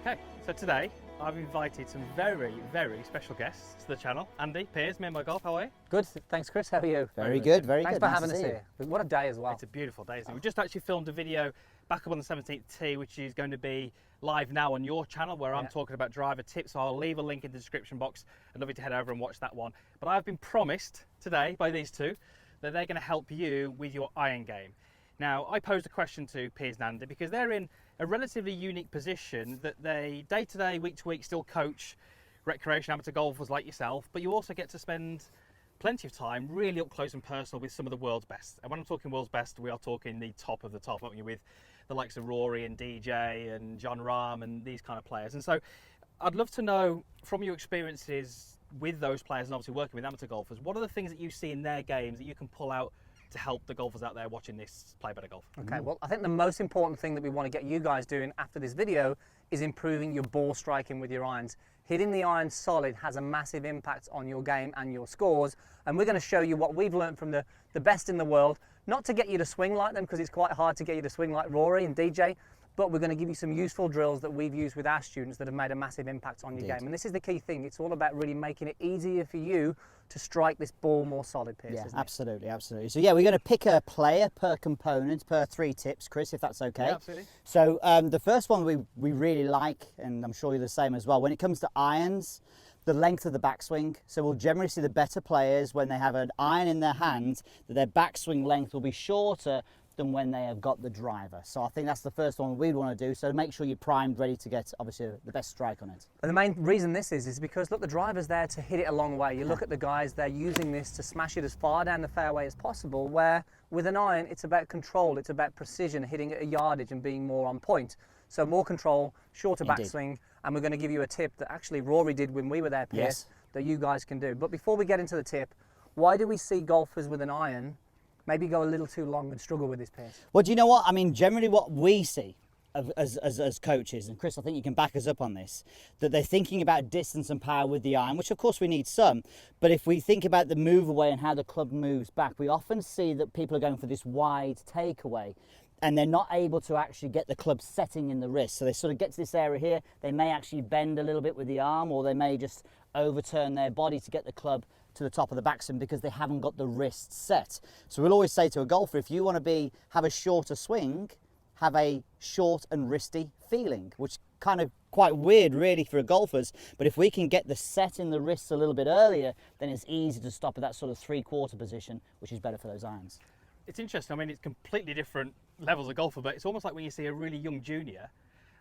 Okay, so today I've invited some very, very special guests to the channel. Andy, Piers, me and my golf, how are you? Good, thanks Chris, how are you? Very good, very Thanks good. for having us here. What a day as well. It's a beautiful day, isn't it? We just actually filmed a video back up on the 17th tee, which is going to be live now on your channel, where I'm talking about driver tips. So I'll leave a link in the description box. I'd love you to head over and watch that one. But I've been promised today by these two that they're going to help you with your iron game. Now, I posed a question to Piers and Andy because they're in a relatively unique position that they day to day, week to week, still coach recreation amateur golfers like yourself, but you also get to spend plenty of time really up close and personal with some of the world's best. And when I'm talking world's best, we are talking the top of the top, aren't you, with the likes of Rory and DJ and John Rahm and these kind of players. And so I'd love to know from your experiences with those players and obviously working with amateur golfers, what are the things that you see in their games that you can pull out to help the golfers out there watching this play better golf? Okay, well, I think the most important thing that we want to get you guys doing after this video is improving your ball striking with your irons. Hitting the iron solid has a massive impact on your game and your scores, and we're going to show you what we've learned from the best in the world, not to get you to swing like them, because it's quite hard to get you to swing like Rory and DJ, but we're going to give you some useful drills that we've used with our students that have made a massive impact on your game. And this is the key thing. It's all about really making it easier for you to strike this ball more solid, Piers. Yeah, absolutely, absolutely. So yeah, we're going to pick a player per component, per 3 tips, Chris, if that's okay. Yeah, absolutely. So the first one we really like, and I'm sure you're the same as well, when it comes to irons, the length of the backswing. So we'll generally see the better players when they have an iron in their hand, that their backswing length will be shorter than when they have got the driver. So I think that's the first one we'd want to do. So make sure you're primed, ready to get obviously the best strike on it. And the main reason this is because look, the driver's there to hit it a long way. You look at the guys, they're using this to smash it as far down the fairway as possible, where with an iron, it's about control, it's about precision, hitting at a yardage and being more on point. So more control, shorter backswing, and we're going to give you a tip that actually Rory did when we were there, Piers, that you guys can do. But before we get into the tip, why do we see golfers with an iron maybe go a little too long and struggle with this, Piers? Well, do you know what? I mean, generally what we see as coaches, and Chris, I think you can back us up on this, that they're thinking about distance and power with the iron, which of course we need some, but if we think about the move away and how the club moves back, we often see that people are going for this wide takeaway, and they're not able to actually get the club setting in the wrist. So they sort of get to this area here, they may actually bend a little bit with the arm, or they may just overturn their body to get the club to the top of the backswing because they haven't got the wrist set. So we'll always say to a golfer, if you want to have a shorter swing, have a short and wristy feeling, which kind of quite weird really for golfers, but if we can get the set in the wrists a little bit earlier, then it's easy to stop at that sort of 3/4 position, which is better for those irons. It's interesting. I mean, it's completely different levels of golfer, but it's almost like when you see a really young junior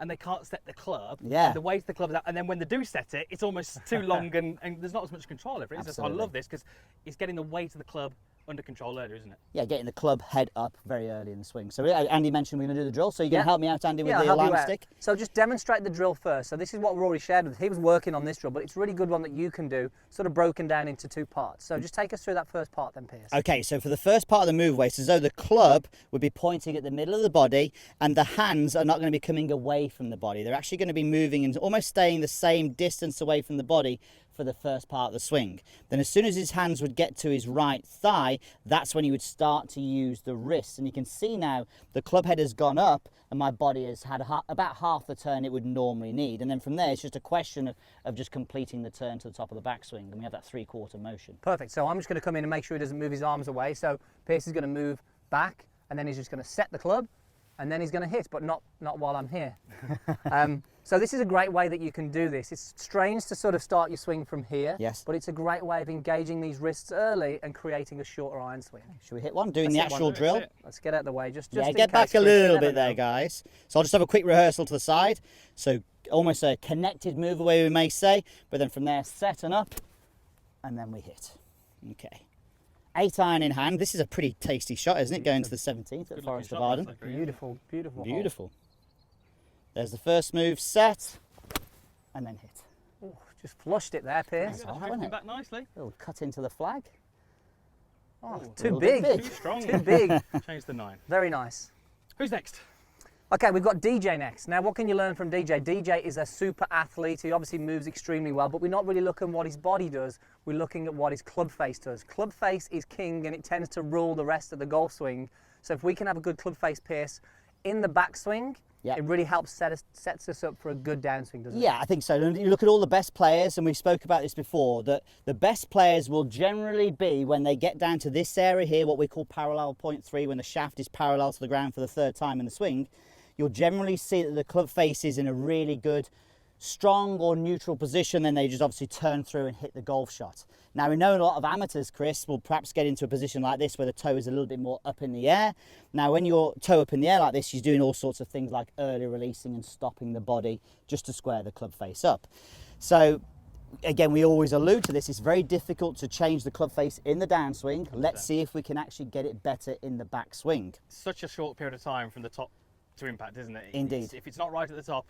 and they can't set the club, the weight of the club is out, and then when they do set it, it's almost too long and there's not as much control over it. So I love this because it's getting the weight of the club under control earlier, isn't it? Yeah, getting the club head up very early in the swing. So Andy mentioned we're going to do the drill, so you're going to help me out, Andy, with the line stick? So just demonstrate the drill first. So this is what Rory shared with us. He was working on this drill, but it's a really good one that you can do, sort of broken down into 2 parts. So just take us through that first part then, Piers. Okay, so for the first part of the move away, it's as though the club would be pointing at the middle of the body and the hands are not going to be coming away from the body. They're actually going to be moving and almost staying the same distance away from the body for the first part of the swing. Then as soon as his hands would get to his right thigh, that's when he would start to use the wrist. And you can see now the club head has gone up and my body has had about half the turn it would normally need. And then from there, it's just a question of just completing the turn to the top of the backswing. And we have that 3/4 motion. Perfect. So I'm just going to come in and make sure he doesn't move his arms away. So Piers is going to move back and then he's just going to set the club and then he's going to hit, but not while I'm here. So this is a great way that you can do this. It's strange to sort of start your swing from here, but it's a great way of engaging these wrists early and creating a shorter iron swing. Should we hit one, doing the actual drill? Let's get out of the way. Just get back a little bit there, guys. So I'll just have a quick rehearsal to the side. So almost a connected move away, we may say, but then from there, set and up, and then we hit. Okay. 8 iron in hand. This is a pretty tasty shot, isn't it? Going to the 17th at Forest of Arden. Beautiful, beautiful. Beautiful. There's the first move, set, and then hit. Oh, just flushed it there, Piers. Drifting back nicely. A little cut into the flag. Oh, too big. Too strong. Too big. Change the 9. Very nice. Who's next? Okay, we've got DJ next. Now, what can you learn from DJ? DJ is a super athlete. He obviously moves extremely well, but we're not really looking at what his body does. We're looking at what his club face does. Club face is king, and it tends to rule the rest of the golf swing. So if we can have a good club face, Piers, in the backswing, Yeah. it really helps sets us up for a good downswing, doesn't it? Yeah, I think so. And you look at all the best players, and we spoke about this before, that the best players will generally be when they get down to this area here, what we call parallel point 3, when the shaft is parallel to the ground for the third time in the swing. You'll generally see that the club face is in a really good, strong or neutral position. Then they just obviously turn through and hit the golf shot. Now, we know a lot of amateurs, Chris, will perhaps get into a position like this where the toe is a little bit more up in the air. Now, when your toe up in the air like this, you're doing all sorts of things like early releasing and stopping the body just to square the club face up. So, again, we always allude to this. It's very difficult to change the club face in the downswing. Let's see if we can actually get it better in the backswing. Such a short period of time from the top to impact, isn't it? Indeed. If it's not right at the top,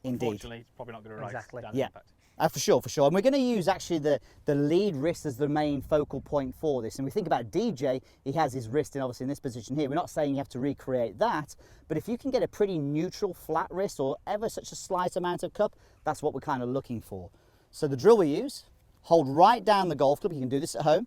unfortunately, it's probably not going to rise down to impact. For sure, for sure. And we're going to use actually the lead wrist as the main focal point for this. And we think about DJ, he has his wrist obviously in this position here. We're not saying you have to recreate that, but if you can get a pretty neutral flat wrist or ever such a slight amount of cup, that's what we're kind of looking for. So the drill we use, hold right down the golf club. You can do this at home.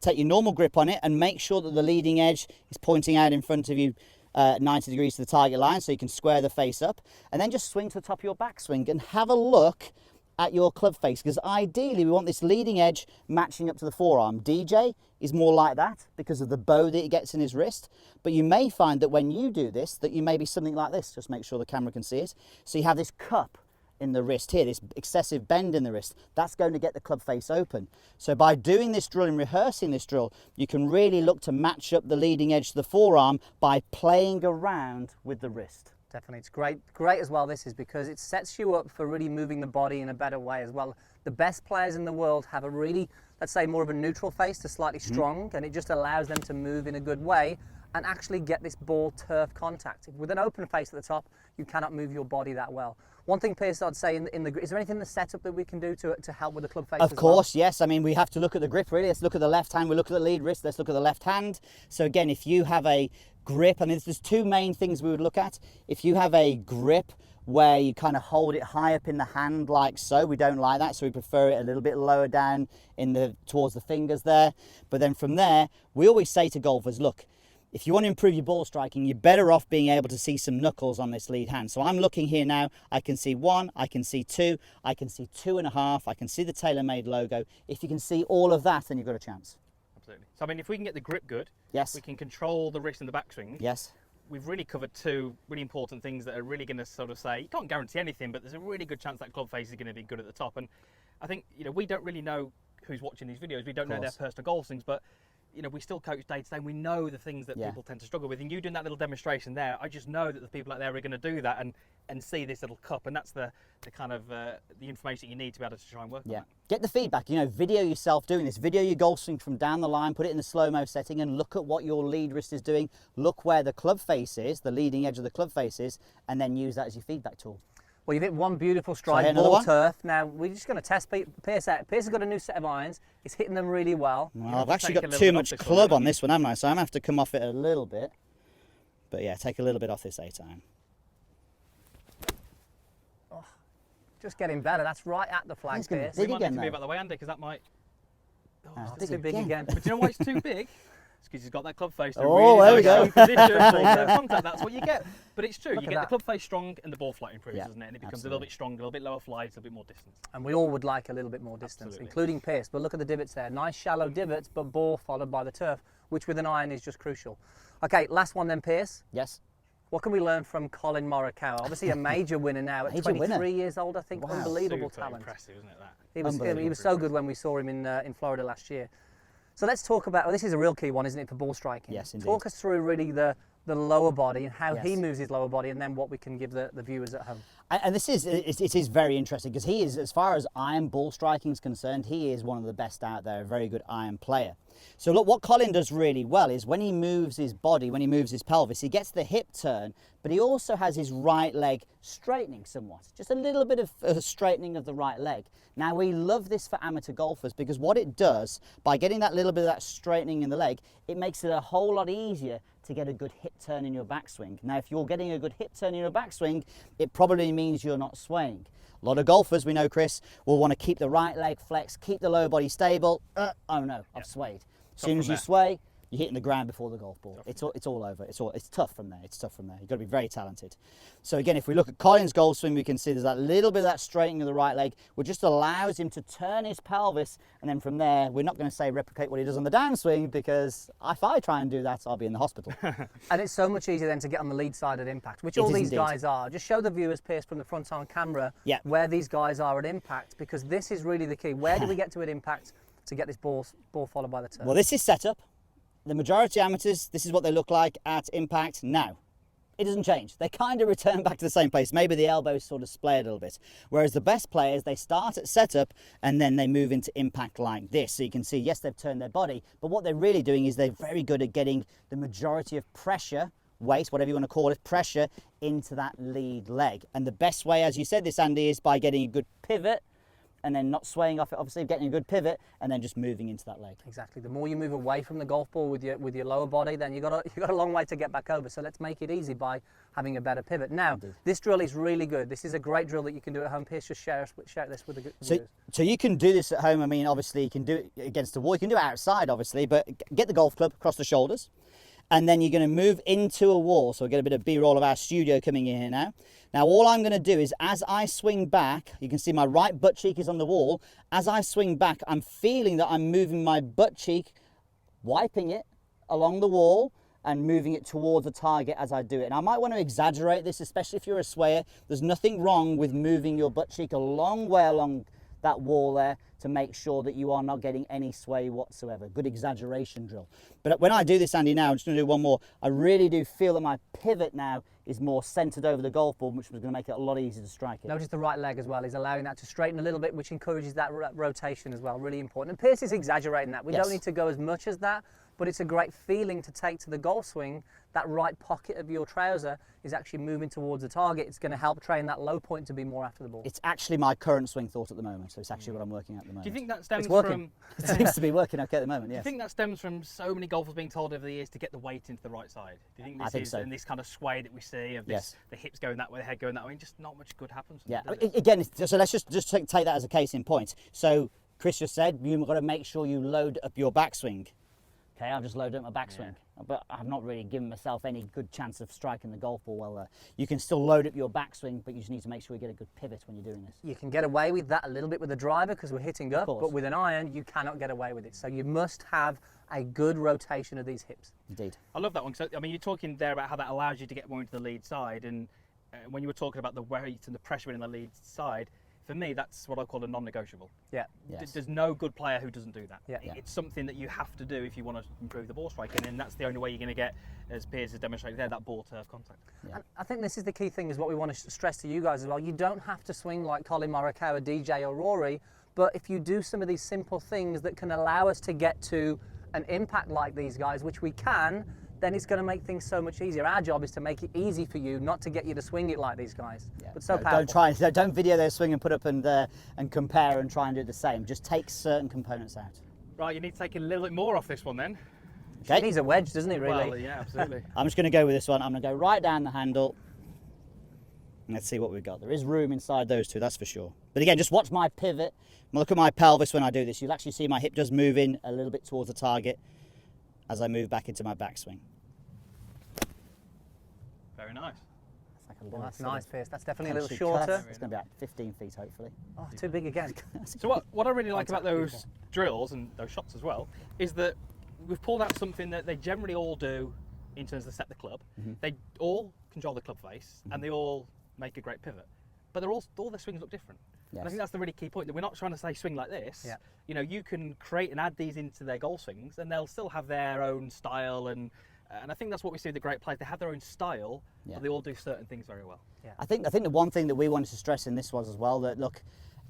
Take your normal grip on it and make sure that the leading edge is pointing out in front of you 90 degrees to the target line, so you can square the face up, and then just swing to the top of your backswing and have a look at your club face, because ideally we want this leading edge matching up to the forearm. DJ is more like that because of the bow that he gets in his wrist, but you may find that when you do this, that you may be something like this. Just make sure the camera can see it. So you have this cup in the wrist here, this excessive bend in the wrist. That's going to get the club face open. So by doing this drill and rehearsing this drill, you can really look to match up the leading edge to the forearm by playing around with the wrist. Definitely, it's great as well, this is, because it sets you up for really moving the body in a better way as well. The best players in the world have a really, let's say, more of a neutral face to slightly strong, and it just allows them to move in a good way and actually get this ball turf contact. With an open face at the top, you cannot move your body that well. One thing, Piers, I'd say is there anything in the setup that we can do to help with the club face? Of course, yes. I mean, we have to look at the grip really. Let's look at the left hand, we look at the lead wrist, let's look at the left hand. So again, if you have a grip, I mean, there's two main things we would look at. If you have a grip where you kind of hold it high up in the hand like so, we don't like that, so we prefer it a little bit lower down towards the fingers there. But then from there, we always say to golfers, look, if you want to improve your ball striking, you're better off being able to see some knuckles on this lead hand. So I'm looking here now, I can see 1, I can see 2, I can see 2.5, I can see the TaylorMade logo. If you can see all of that, then you've got a chance. Absolutely. So I mean, if we can get the grip good, yes, we can control the wrist and the backswing. Yes. We've really covered two really important things that are really going to sort of say, you can't guarantee anything, but there's a really good chance that club face is going to be good at the top. And I think, you know, we don't really know who's watching these videos. We don't know their personal golf swings, but you know, we still coach day to day. We know the things that people tend to struggle with. And you doing that little demonstration there, I just know that the people out there are going to do that and see this little cup. And that's the kind of the information you need to be able to try and work on that. Get the feedback, you know, video yourself doing this. Video your golf swing from down the line, put it in the slow-mo setting and look at what your lead wrist is doing. Look where the club face is, the leading edge of the club face is, and then use that as your feedback tool. Well, you've hit one beautiful strike, ball turf. Now, we're just going to test Piers out. Piers has got a new set of irons. He's hitting them really well. Well, I've actually got too much club on this one, haven't I? So I'm going to have to come off it a little bit. But yeah, take a little bit off this 8-iron. Oh, just getting better. That's right at the flag, Piers. We might need to move out the way, Andy, because that might... Oh, it's too big again. But do you know why it's too big? It's because he's got that club face. Oh, there we go. Contact, that's what you get. But it's true. You get the club face strong and the ball flight improves, doesn't it? And it becomes a little bit stronger, a little bit lower flight, a little bit more distance. And we all would like a little bit more distance, including Piers. But look at the divots there. Nice shallow divots, but ball followed by the turf, which with an iron is just crucial. Okay, last one then, Piers. Yes. What can we learn from Collin Morikawa? Obviously a major winner now at 23 years old, I think. Wow. Unbelievable talent. Impressive, isn't it, that? He was so good when we saw him in Florida last year. So let's talk about, this is a real key one, isn't it, for ball striking? Yes, indeed. Talk us through really the lower body and how he moves his lower body, and then what we can give the viewers at home. And this is, it is very interesting because he is, as far as iron ball striking is concerned, he is one of the best out there, a very good iron player. So look, what Collin does really well is when he moves his body, when he moves his pelvis, he gets the hip turn, but he also has his right leg straightening somewhat. Just a little bit of straightening of the right leg. Now we love this for amateur golfers because what it does, by getting that little bit of that straightening in the leg, it makes it a whole lot easier to get a good hip turn in your backswing. Now if you're getting a good hip turn in your backswing, it probably means you're not swaying. A lot of golfers, we know, Chris, will want to keep the right leg flexed, keep the lower body stable. Oh no, I've swayed. As soon as you sway, you're hitting the ground before the golf ball. It's all over. It's tough from there. It's tough from there. You've got to be very talented. So again, if we look at Collin's golf swing, we can see there's that little bit of that straightening of the right leg, which just allows him to turn his pelvis, and then from there, we're not going to say replicate what he does on the downswing, because if I try and do that, I'll be in the hospital. And it's so much easier then to get on the lead side at impact, which all these guys are. Just show the viewers, Piers, from the front on camera, where these guys are at impact, because this is really the key. Where do we get to at impact to get this ball followed by the turn? Well, this is set up. The majority of amateurs, this is what they look like at impact now. It doesn't change. They kind of return back to the same place. Maybe the elbows sort of splay a little bit. Whereas the best players, they start at setup and then they move into impact like this. So you can see, yes, they've turned their body, but what they're really doing is they're very good at getting the majority of pressure, weight, whatever you want to call it, pressure into that lead leg. And the best way, as you said this, Andy, is by getting a good pivot and then not swaying off it, obviously getting a good pivot and then just moving into that leg. Exactly. The more you move away from the golf ball with your lower body, then you've got a long way to get back over. So let's make it easy by having a better pivot. Now, this drill is really good. This is a great drill that you can do at home. Piers, just share this with the viewers. So you can do this at home. I mean, obviously you can do it against the wall. You can do it outside, obviously, but get the golf club across the shoulders. And then you're going to move into a wall. So we'll get a bit of B-roll of our studio coming in here now. Now all I'm going to do is, as I swing back, you can see my right butt cheek is on the wall. As I swing back, I'm feeling that I'm moving my butt cheek, wiping it along the wall and moving it towards the target as I do it. And I might want to exaggerate this, especially if you're a swayer. There's nothing wrong with moving your butt cheek a long way along that wall there to make sure that you are not getting any sway whatsoever. Good exaggeration drill. But when I do this, Andy, now, I'm just going to do one more. I really do feel that my pivot now is more centered over the golf ball, which was going to make it a lot easier to strike it. Notice the right leg as well. He's allowing that to straighten a little bit, which encourages that rotation as well. Really important. And Piers is exaggerating that. We don't need to go as much as that, but it's a great feeling to take to the golf swing. That right pocket of your trouser is actually moving towards the target. It's going to help train that low point to be more after the ball. It's actually my current swing thought at the moment, so it's actually what I'm working at the moment. Do you think that stems from... It seems to be working okay at the moment, yes. Do you think that stems from so many golfers being told over the years to get the weight into the right side? Do you think this so. And this kind of sway that we see of this, the hips going that way, the head going that way, just not much good happens? Yeah, again, so let's just take that as a case in point. So Chris just said, you've got to make sure you load up your backswing. Okay, I've just loaded up my backswing, but I've not really given myself any good chance of striking the golf ball well there. You can still load up your backswing, but you just need to make sure you get a good pivot when you're doing this. You can get away with that a little bit with a driver because we're hitting up, but with an iron, you cannot get away with it. So you must have a good rotation of these hips. Indeed. I love that one. So, I mean, you're talking there about how that allows you to get more into the lead side, and when you were talking about the weight and the pressure in the lead side, for me, that's what I call a non-negotiable. Yeah. Yes. There's no good player who doesn't do that. Yeah. It's something that you have to do if you want to improve the ball striking, and that's the only way you're going to get, as Piers has demonstrated there, that ball-turf contact. Yeah. And I think this is the key thing, is what we want to stress to you guys as well. You don't have to swing like Collin, Morikawa, DJ or Rory, but if you do some of these simple things that can allow us to get to an impact like these guys, which we can, then it's going to make things so much easier. Our job is to make it easy for you, not to get you to swing it like these guys. Yeah. But so powerful. Don't video their swing and put up and compare and try and do the same. Just take certain components out. Right, you need to take a little bit more off this one then. Okay. He needs a wedge, doesn't he, really? Well, yeah, absolutely. I'm just going to go with this one. I'm going to go right down the handle. And let's see what we've got. There is room inside those two, that's for sure. But again, just watch my pivot. Look at my pelvis when I do this. You'll actually see my hip does move in a little bit towards the target as I move back into my backswing. Very nice. Well, that's nice, Piers. That's definitely a little shorter. It's going to be about 15 feet, hopefully. Oh, too big again. So what I really like about those drills and those shots as well is that we've pulled out something that they generally all do in terms of set the club. They all control the club face and they all make a great pivot. But they're all their swings look different. Yes. And I think that's the really key point, that we're not trying to say swing like this. Yeah. You know, you can create and add these into their golf swings and they'll still have their own style, and I think that's what we see with the great players. They have their own style, but they all do certain things very well. Yeah. I think the one thing that we wanted to stress in this was as well, that look,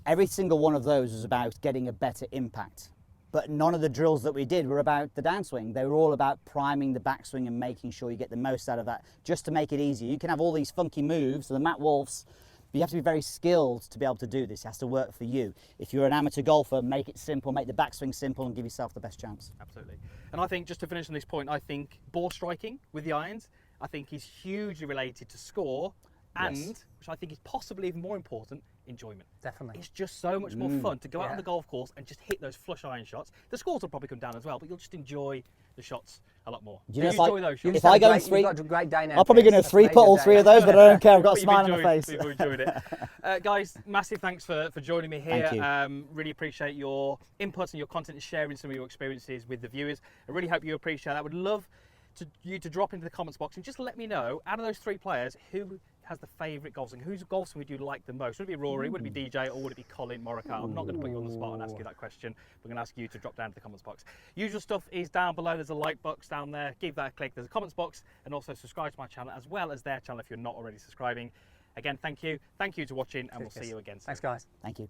every single one of those was about getting a better impact. But none of the drills that we did were about the downswing. They were all about priming the backswing and making sure you get the most out of that, just to make it easier. You can have all these funky moves, so the Matt Wolfs, but you have to be very skilled to be able to do this. It has to work for you. If you're an amateur golfer, make it simple, make the backswing simple and give yourself the best chance. Absolutely. And I think, just to finish on this point, I think ball striking with the irons, I think is hugely related to score and, which I think is possibly even more important, enjoyment. Definitely. It's just so much more fun to go out on the golf course and just hit those flush iron shots. The scores will probably come down as well, but you'll just enjoy the shots a lot more. Do you know Do you if enjoy those shots? if I go in You've three, got a great day now. I'll probably Piers. go to That's three made put your all day. 3 of those, but I don't care. I've got a We've smile on my enjoyed- face. We've enjoyed it. Guys, massive thanks for joining me here. Thank you. Really appreciate your inputs and your content and sharing some of your experiences with the viewers. I really hope you appreciate that. I would love you to drop into the comments box and just let me know, out of those 3 players, who has the favourite golf swing? Whose golf swing would you like the most? Would it be Rory, would it be DJ, or would it be Collin, Morikawa? I'm not going to put you on the spot and ask you that question. We're going to ask you to drop down to the comments box. Usual stuff is down below. There's a like box down there. Give that a click. There's a comments box, and also subscribe to my channel as well as their channel if you're not already subscribing. Again, thank you. Thank you for watching, and we'll see you again soon. Thanks, guys. Thank you.